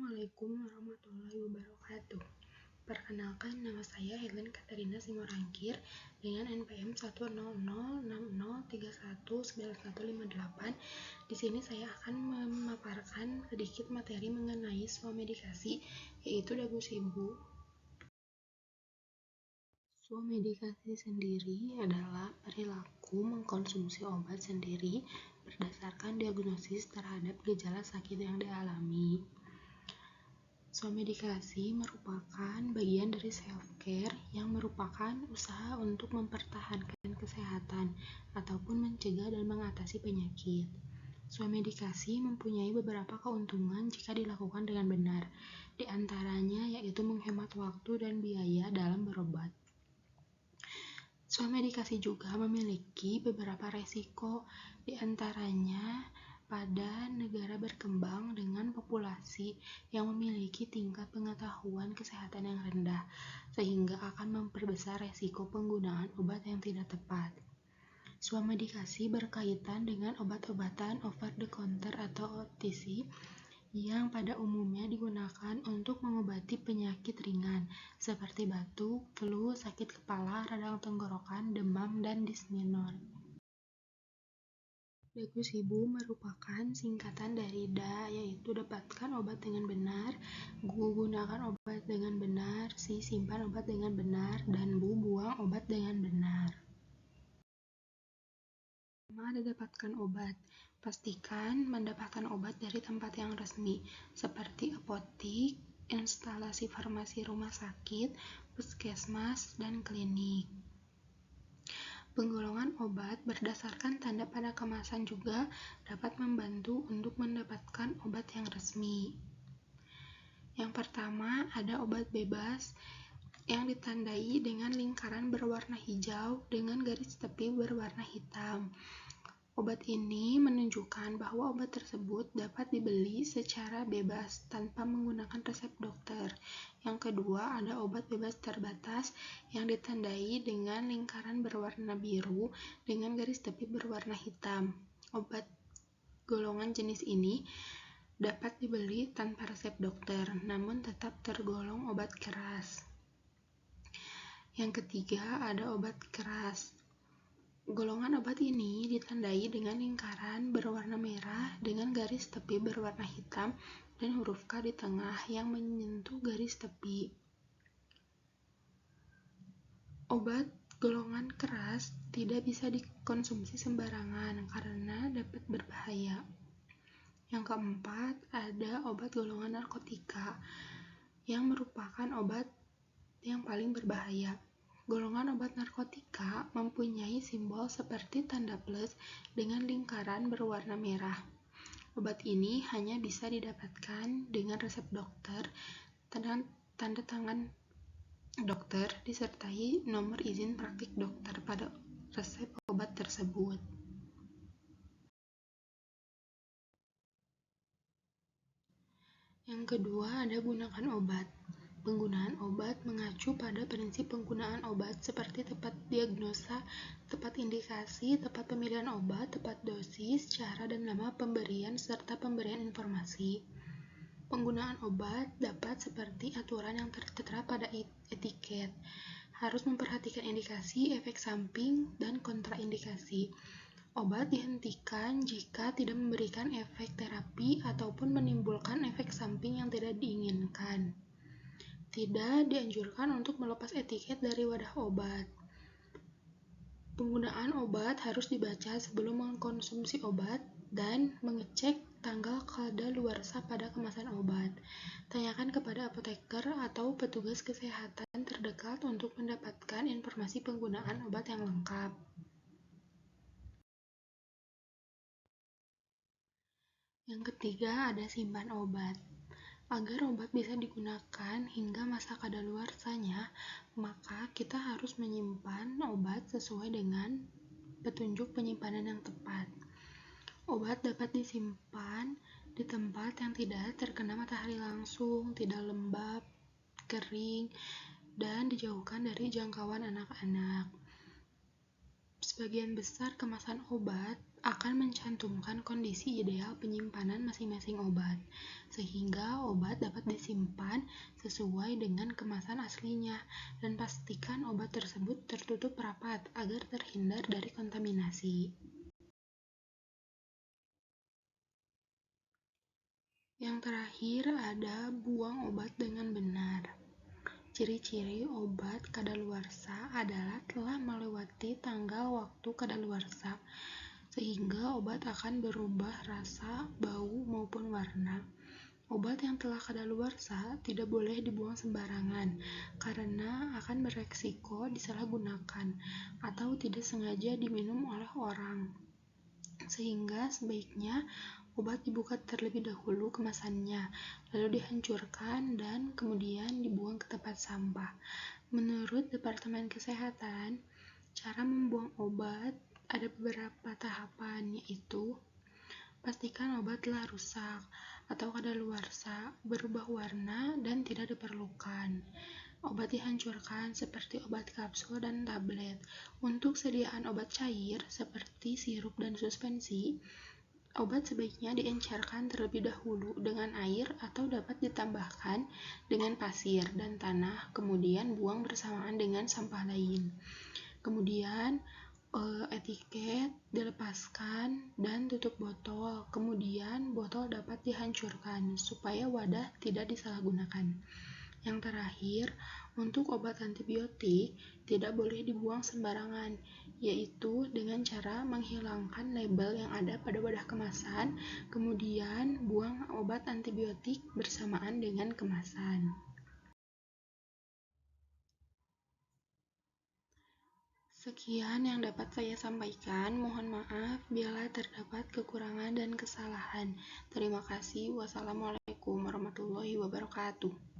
Assalamualaikum warahmatullahi wabarakatuh. Perkenalkan, nama saya Helen Katarina Simorangkir dengan NPM 1006031919158. Di sini saya akan memaparkan sedikit materi mengenai swamedikasi, yaitu dagu sibu. Swamedikasi sendiri adalah perilaku mengkonsumsi obat sendiri berdasarkan diagnosis terhadap gejala sakit yang dialami. Swamedikasi merupakan bagian dari self-care yang merupakan usaha untuk mempertahankan kesehatan ataupun mencegah dan mengatasi penyakit. Swamedikasi mempunyai beberapa keuntungan jika dilakukan dengan benar, di antaranya yaitu menghemat waktu dan biaya dalam berobat. Swamedikasi juga memiliki beberapa resiko, di antaranya pada negara berkembang dengan populasi yang memiliki tingkat pengetahuan kesehatan yang rendah, sehingga akan memperbesar resiko penggunaan obat yang tidak tepat. Swamedikasi berkaitan dengan obat-obatan over the counter atau OTC yang pada umumnya digunakan untuk mengobati penyakit ringan seperti batuk, flu, sakit kepala, radang tenggorokan, demam, dan dismenor. Dagu sibu merupakan singkatan dari DA, yaitu dapatkan obat dengan benar, GU gunakan obat dengan benar, SI simpan obat dengan benar, dan BU buang obat dengan benar. Mendapatkan obat. Pastikan mendapatkan obat dari tempat yang resmi, seperti apotik, instalasi farmasi rumah sakit, puskesmas, dan klinik. Penggolongan obat berdasarkan tanda pada kemasan juga dapat membantu untuk mendapatkan obat yang resmi. Yang pertama, ada obat bebas yang ditandai dengan lingkaran berwarna hijau dengan garis tepi berwarna hitam. Obat ini menunjukkan bahwa obat tersebut dapat dibeli secara bebas tanpa menggunakan resep dokter. Yang kedua, ada obat bebas terbatas yang ditandai dengan lingkaran berwarna biru dengan garis tepi berwarna hitam. Obat golongan jenis ini dapat dibeli tanpa resep dokter, namun tetap tergolong obat keras. Yang ketiga, ada obat keras. Golongan obat ini ditandai dengan lingkaran berwarna merah dengan garis tepi berwarna hitam dan huruf K di tengah yang menyentuh garis tepi. Obat golongan keras tidak bisa dikonsumsi sembarangan karena dapat berbahaya. Yang keempat, ada obat golongan narkotika yang merupakan obat yang paling berbahaya. Golongan obat narkotika mempunyai simbol seperti tanda plus dengan lingkaran berwarna merah. Obat ini hanya bisa didapatkan dengan resep dokter, tanda tangan dokter, disertai nomor izin praktik dokter pada resep obat tersebut. Yang kedua, ada gunakan obat. Penggunaan obat mengacu pada prinsip penggunaan obat seperti tepat diagnosa, tepat indikasi, tepat pemilihan obat, tepat dosis, cara dan nama pemberian, serta pemberian informasi. Penggunaan obat dapat seperti aturan yang tertera pada etiket. Harus memperhatikan indikasi, efek samping, dan kontraindikasi. Obat dihentikan jika tidak memberikan efek terapi ataupun menimbulkan efek samping yang tidak diinginkan. Tidak dianjurkan untuk melepas etiket dari wadah obat. Penggunaan obat harus dibaca sebelum mengkonsumsi obat dan mengecek tanggal kadaluarsa pada kemasan obat. Tanyakan kepada apoteker atau petugas kesehatan terdekat untuk mendapatkan informasi penggunaan obat yang lengkap. Yang ketiga, ada simpan obat. Agar obat bisa digunakan hingga masa kadaluarsanya, maka kita harus menyimpan obat sesuai dengan petunjuk penyimpanan yang tepat. Obat dapat disimpan di tempat yang tidak terkena matahari langsung, tidak lembab, kering, dan dijauhkan dari jangkauan anak-anak. Sebagian besar kemasan obat akan mencantumkan kondisi ideal penyimpanan masing-masing obat, sehingga obat dapat disimpan sesuai dengan kemasan aslinya, dan pastikan obat tersebut tertutup rapat agar terhindar dari kontaminasi. Yang terakhir ada buang obat dengan benar. Ciri-ciri obat kadaluarsa adalah telah melewati tanggal waktu kadaluarsa, sehingga obat akan berubah rasa, bau, maupun warna. Obat yang telah kadaluarsa tidak boleh dibuang sembarangan karena akan beresiko disalahgunakan atau tidak sengaja diminum oleh orang. Sehingga sebaiknya obat dibuka terlebih dahulu kemasannya, lalu dihancurkan dan kemudian dibuang ke tempat sampah. Menurut Departemen Kesehatan, cara membuang obat ada beberapa tahapan, yaitu pastikan obat telah rusak atau kadaluarsa, berubah warna, dan tidak diperlukan. Obat dihancurkan seperti obat kapsul dan tablet. Untuk sediaan obat cair seperti sirup dan suspensi, obat sebaiknya diencerkan terlebih dahulu dengan air atau dapat ditambahkan dengan pasir dan tanah, kemudian buang bersamaan dengan sampah lain. Kemudian etiket dilepaskan dan tutup botol. Kemudian botol dapat dihancurkan supaya wadah tidak disalahgunakan. Yang terakhir, untuk obat antibiotik tidak boleh dibuang sembarangan, yaitu dengan cara menghilangkan label yang ada pada wadah kemasan, kemudian buang obat antibiotik bersamaan dengan kemasan. Sekian yang dapat saya sampaikan. Mohon maaf bila terdapat kekurangan dan kesalahan. Terima kasih. Wassalamualaikum warahmatullahi wabarakatuh.